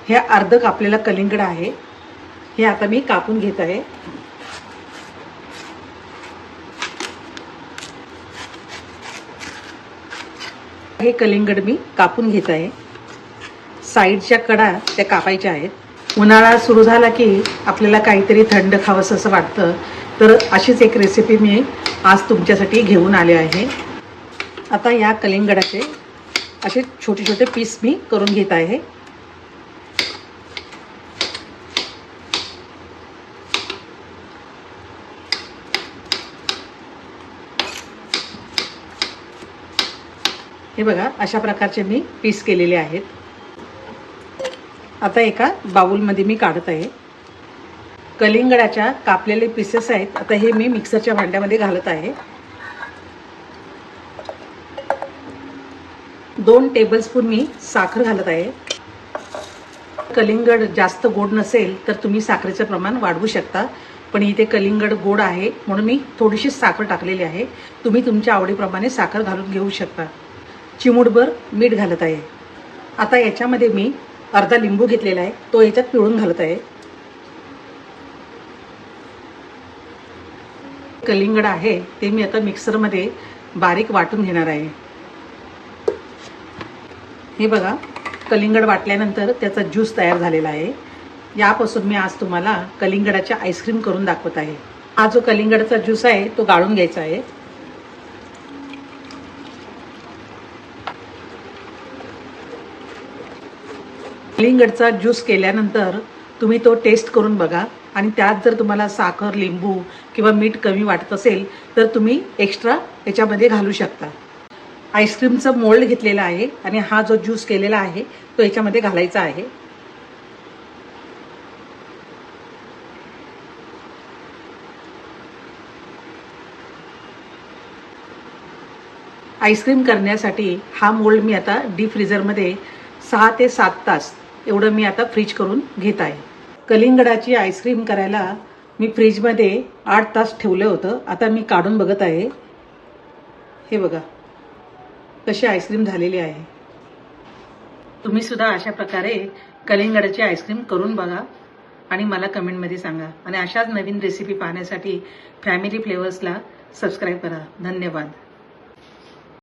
हे अर्ध कापलेलं कलिंगड आहे, हे आता मी कापून घेत आहे। हे कलिंगड मी कापून घेत आहे। साईडच्या कडा त्या कापायच्या आहेत। उन्हाळा सुरू झाला की आपल्याला काहीतरी थंड खावंसं असं वाटतं, तर अशीच एक रेसिपी मी आज तुमच्यासाठी घेऊन आले आहे। आता या कलिंगडाचे असे छोटे छोटे पीस मी करून घेत आहे। हे बघा, अशा प्रकारचे मी पीस केलेले आहेत। आता एका बाउलमध्ये मी काढत आहे। कलिंगडाच्या कापलेले पीसेस आहेत, आता हे मी मिक्सरच्या भांड्यामध्ये घालत आहे। 2 टेबलस्पून मी साखर घालत आहे। कलिंगड जास्त गोड नसेल तर तुम्ही साखरेचं प्रमाण वाढवू शकता, पण इथे कलिंगड गोड आहे म्हणून मी थोडीशी साखर टाकलेली आहे। तुम्ही तुमच्या आवडीप्रमाणे साखर घालून घेऊ शकता। चिमूटभर मीठ घालत आहे। आता याच्यामध्ये मी अर्धा लिंबू घेतलेला आहे, तो याच्यात पिळून घालत आहे। कलिंगड आहे ते मी आता मिक्सरमध्ये बारीक वाटून घेणार आहे। हे बघा, कलिंगड वाटल्यानंतर त्याचा ज्यूस तयार झालेला आहे। यापासून मी आज तुम्हाला कलिंगडाची आईस्क्रीम करून दाखवत आहे। हा जो कलिंगडाचा ज्यूस आहे तो गाळून घ्यायचा आहे। कलिंगडचा ज्यूस केल्यानंतर तुम्ही तो टेस्ट करून बघा, आणि त्यात जर तुम्हाला साखर, लिंबू किंवा मीठ कमी वाटत असेल तर तुम्ही एक्स्ट्रा याच्यामध्ये घालू शकता। आईस्क्रीमचं मोल्ड घेतलेला आहे आणि हा जो ज्यूस केलेला आहे तो याच्यामध्ये घालायचा आहे। आईस्क्रीम करण्यासाठी हा मोल्ड मी आता डीप फ्रीजरमध्ये 6 ते 7 तास एवढं मी आता फ्रीज करून घेत आहे। कलिंगडाची आईस्क्रीम करायला मी फ्रीजमध्ये 8 तास ठेवलं होतं। आता मी काढून बघत आहे। हे बघा, कशी आईस्क्रीम झालेली आहे। तुम्ही सुद्धा अशा प्रकारे कलिंगडाची आईस्क्रीम करून बघा आणि मला कमेंटमध्ये सांगा। आणि अशाच नवीन रेसिपी पाहण्यासाठी फॅमिली फ्लेवर्सला सबस्क्राईब करा। धन्यवाद।